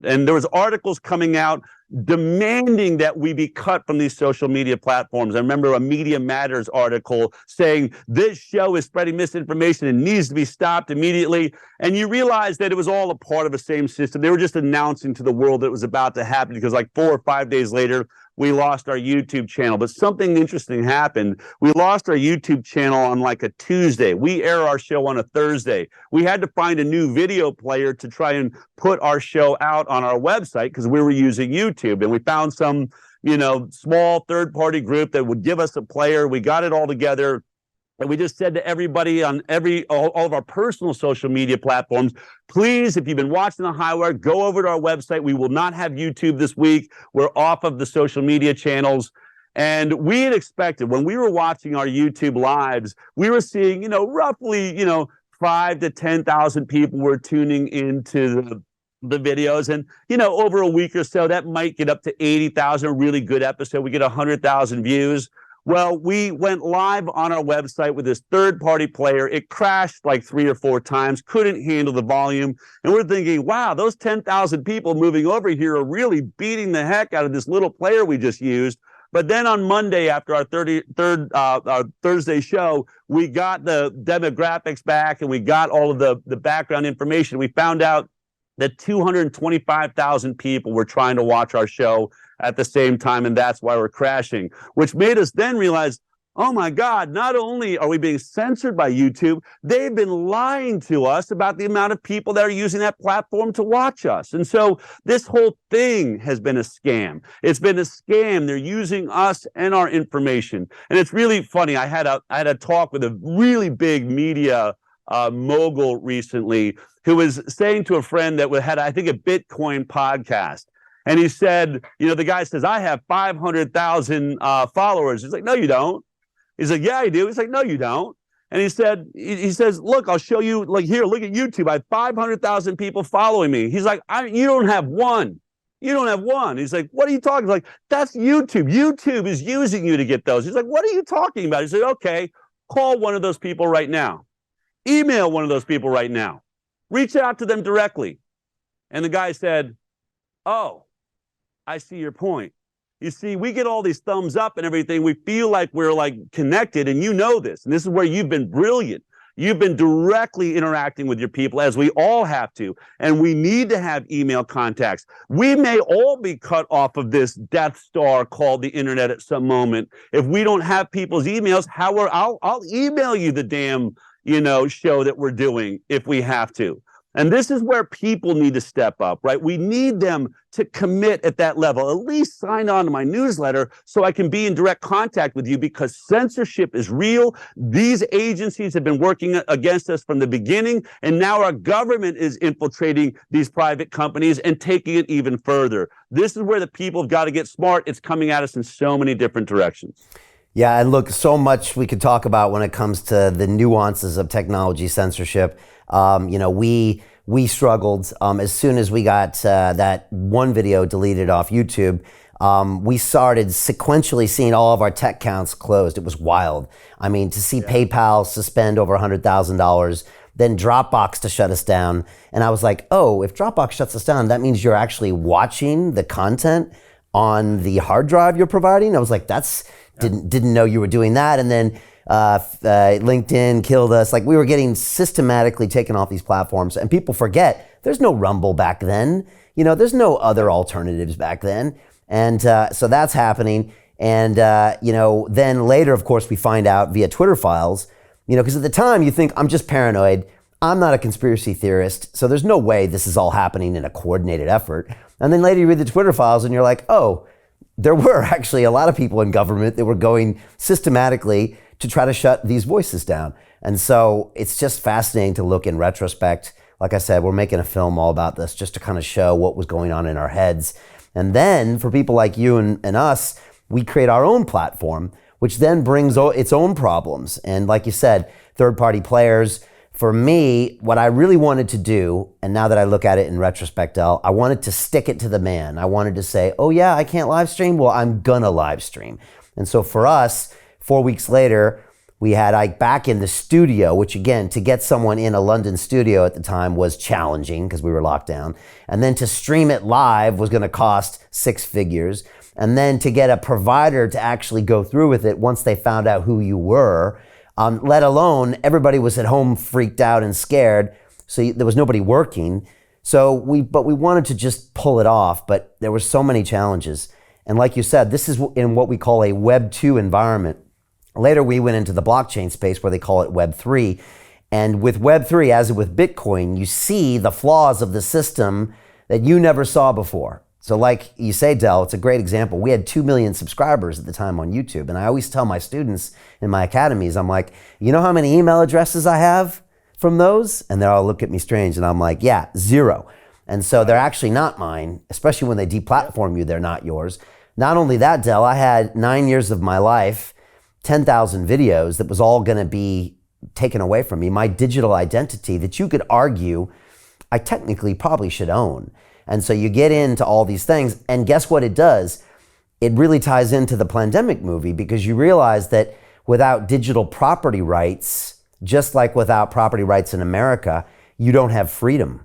And there was articles coming out demanding that we be cut from these social media platforms. I remember a Media Matters article saying this show is spreading misinformation and needs to be stopped immediately. And you realize that it was all a part of the same system. They were just announcing to the world that it was about to happen, because like 4 or 5 days later, we lost our YouTube channel. But something interesting happened. We lost our YouTube channel on like a Tuesday. We air our show on a Thursday. We had to find a new video player to try and put our show out on our website, because we were using YouTube. And we found some, small third-party group that would give us a player. We got it all together. And we just said to everybody on all of our personal social media platforms, please, if you've been watching the Highwire, go over to our website. We will not have YouTube this week. We're off of the social media channels. And we had expected, when we were watching our YouTube lives, we were seeing, roughly, 5,000 to 10,000 people were tuning into the videos. And, over a week or so, that might get up to 80,000, a really good episode. We get 100,000 views. Well, we went live on our website with this third-party player. It crashed like 3 or 4 times, couldn't handle the volume. And we're thinking, wow, those 10,000 people moving over here are really beating the heck out of this little player we just used. But then on Monday, after our our Thursday show, we got the demographics back and we got all of the background information. We found out that 225,000 people were trying to watch our show at the same time, and that's why we're crashing, which made us then realize, oh my God, not only are we being censored by YouTube, they've been lying to us about the amount of people that are using that platform to watch us. And so this whole thing has been a scam. It's been a scam. They're using us and our information. And it's really funny. I had a talk with a really big media mogul recently who was saying to a friend that had, I think, a Bitcoin podcast. And he said, the guy says, I have 500,000 followers. He's like, no, you don't. He's like, yeah, I do. He's like, no, you don't. And he says, look, I'll show you, like, here, look at YouTube. I have 500,000 people following me. He's like, you don't have one. You don't have one. He's like, what are you talking about? Like, that's YouTube. YouTube is using you to get those. He's like, what are you talking about? He said, okay, call one of those people right now. Email one of those people right now. Reach out to them directly. And the guy said, oh, I see your point. You see, we get all these thumbs up and everything. We feel like we're like connected, and you know this. And this is where you've been brilliant. You've been directly interacting with your people, as we all have to. And we need to have email contacts. We may all be cut off of this Death Star called the internet at some moment. If we don't have people's emails, I'll email you the damn, show that we're doing if we have to. And this is where people need to step up, right? We need them to commit at that level. At least sign on to my newsletter so I can be in direct contact with you, because censorship is real. These agencies have been working against us from the beginning, and now our government is infiltrating these private companies and taking it even further. This is where the people have got to get smart. It's coming at us in so many different directions. Yeah, and look, so much we could talk about when it comes to the nuances of technology censorship. We struggled as soon as we got that one video deleted off YouTube. We started sequentially seeing all of our tech accounts closed. It was wild. I mean, to see PayPal suspend over $100,000, then Dropbox to shut us down. And I was like, oh, if Dropbox shuts us down, that means you're actually watching the content on the hard drive you're providing. I was like, didn't know you were doing that. And then LinkedIn killed us. Like, we were getting systematically taken off these platforms, and people forget there's no Rumble back then. There's no other alternatives back then. And so that's happening. And, then later, of course, we find out via Twitter files, because at the time you think, I'm just paranoid. I'm not a conspiracy theorist. So there's no way this is all happening in a coordinated effort. And then later you read the Twitter files and you're like, oh, there were actually a lot of people in government that were going systematically to try to shut these voices down. And so it's just fascinating to look in retrospect. Like I said, we're making a film all about this just to kind of show what was going on in our heads. And then for people like you and us, we create our own platform, which then brings its own problems. And like you said, third-party players. For me, what I really wanted to do, and now that I look at it in retrospect, I wanted to stick it to the man. I wanted to say, oh yeah, I can't live stream. Well, I'm gonna live stream. And so for us, 4 weeks later, We had Ike back in the studio, which again, to get someone in a London studio at the time was challenging because we were locked down. And then to stream it live was going to cost 6 figures. And then to get a provider to actually go through with it once they found out who you were, let alone everybody was at home freaked out and scared. So there was nobody working. But we wanted to just pull it off, but there were so many challenges. And like you said, this is in what we call a Web 2 environment. Later, we went into the blockchain space where they call it Web 3. And with Web 3, as with Bitcoin, you see the flaws of the system that you never saw before. So like you say, Del, it's a great example. We had 2 million subscribers at the time on YouTube. And I always tell my students in my academies, I'm like, you know how many email addresses I have from those? And they all look at me strange. And I'm like, yeah, 0. And so they're actually not mine, especially when they deplatform you, they're not yours. Not only that, Del, I had 9 years of my life, 10,000 videos that was all gonna be taken away from me. My digital identity that you could argue I technically probably should own. And so you get into all these things, and guess what it does? It really ties into the Plandemic movie, because you realize that without digital property rights, just like without property rights in America, you don't have freedom.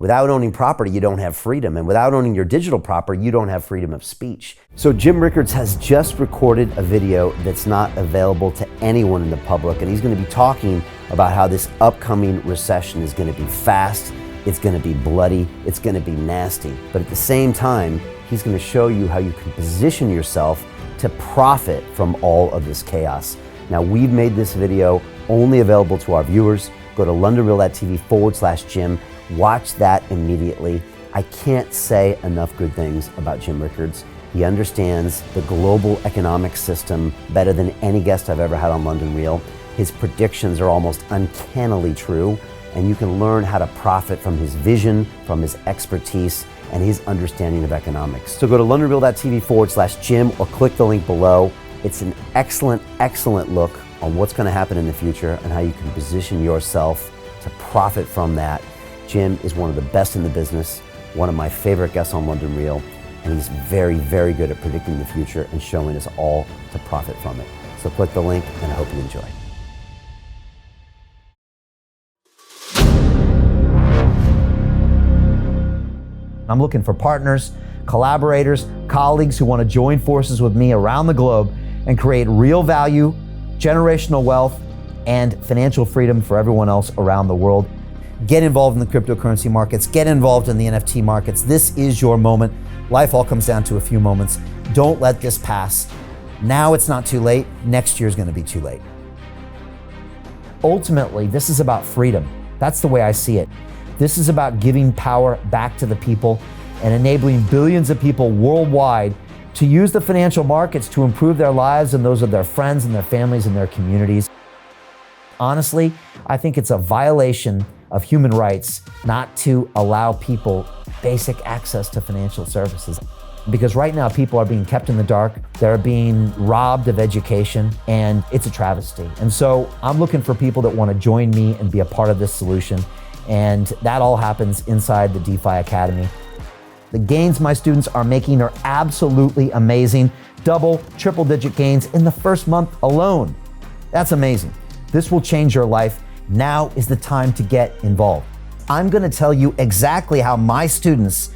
Without owning property, you don't have freedom. And without owning your digital property, you don't have freedom of speech. So Jim Rickards has just recorded a video that's not available to anyone in the public. And he's going to be talking about how this upcoming recession is going to be fast, it's going to be bloody, it's going to be nasty. But at the same time, he's going to show you how you can position yourself to profit from all of this chaos. Now, we've made this video only available to our viewers. Go to londonreal.tv/Jim. Watch that immediately. I can't say enough good things about Jim Rickards. He understands the global economic system better than any guest I've ever had on London Real. His predictions are almost uncannily true, and you can learn how to profit from his vision, from his expertise, and his understanding of economics. So go to londonreal.tv/Jim or click the link below. It's an excellent, excellent look on what's going to happen in the future and how you can position yourself to profit from that. Jim is one of the best in the business, one of my favorite guests on London Real, and he's very, very good at predicting the future and showing us all to profit from it. So click the link, and I hope you enjoy. I'm looking for partners, collaborators, colleagues who want to join forces with me around the globe and create real value, generational wealth, and financial freedom for everyone else around the world. Get involved in the cryptocurrency markets, get involved in the NFT markets. This is your moment. Life all comes down to a few moments. Don't let this pass. Now it's not too late. Next year's going to be too late. Ultimately, this is about freedom. That's the way I see it. This is about giving power back to the people and enabling billions of people worldwide to use the financial markets to improve their lives and those of their friends and their families and their communities. Honestly, I think it's a violation of human rights not to allow people basic access to financial services. Because right now people are being kept in the dark, they're being robbed of education, and it's a travesty. And so I'm looking for people that want to join me and be a part of this solution. And that all happens inside the DeFi Academy. The gains my students are making are absolutely amazing. Double, triple digit gains in the first month alone. That's amazing. This will change your life. Now is the time to get involved. I'm going to tell you exactly how my students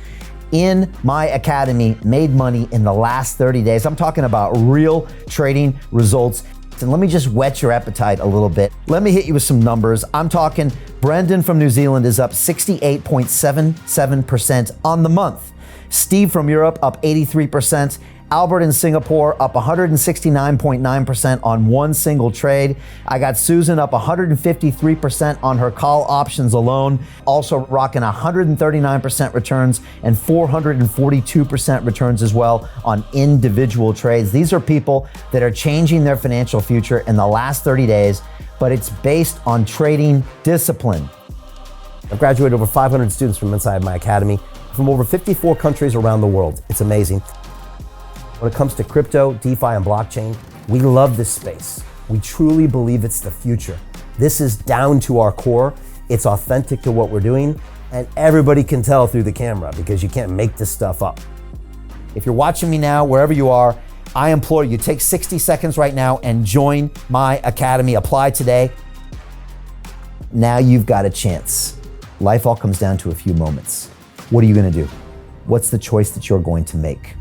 in my academy made money in the last 30 days. I'm talking about real trading results. And let me just whet your appetite a little bit. Let me hit you with some numbers. I'm talking Brendan from New Zealand is up 68.77% on the month. Steve from Europe up 83%. Albert in Singapore up 169.9% on one single trade. I got Susan up 153% on her call options alone, also rocking 139% returns and 442% returns as well on individual trades. These are people that are changing their financial future in the last 30 days, but it's based on trading discipline. I've graduated over 500 students from inside my academy from over 54 countries around the world. It's amazing. When it comes to crypto, DeFi, and blockchain, we love this space. We truly believe it's the future. This is down to our core. It's authentic to what we're doing, and everybody can tell through the camera because you can't make this stuff up. If you're watching me now, wherever you are, I implore you, take 60 seconds right now and join my academy. Apply today. Now you've got a chance. Life all comes down to a few moments. What are you gonna do? What's the choice that you're going to make?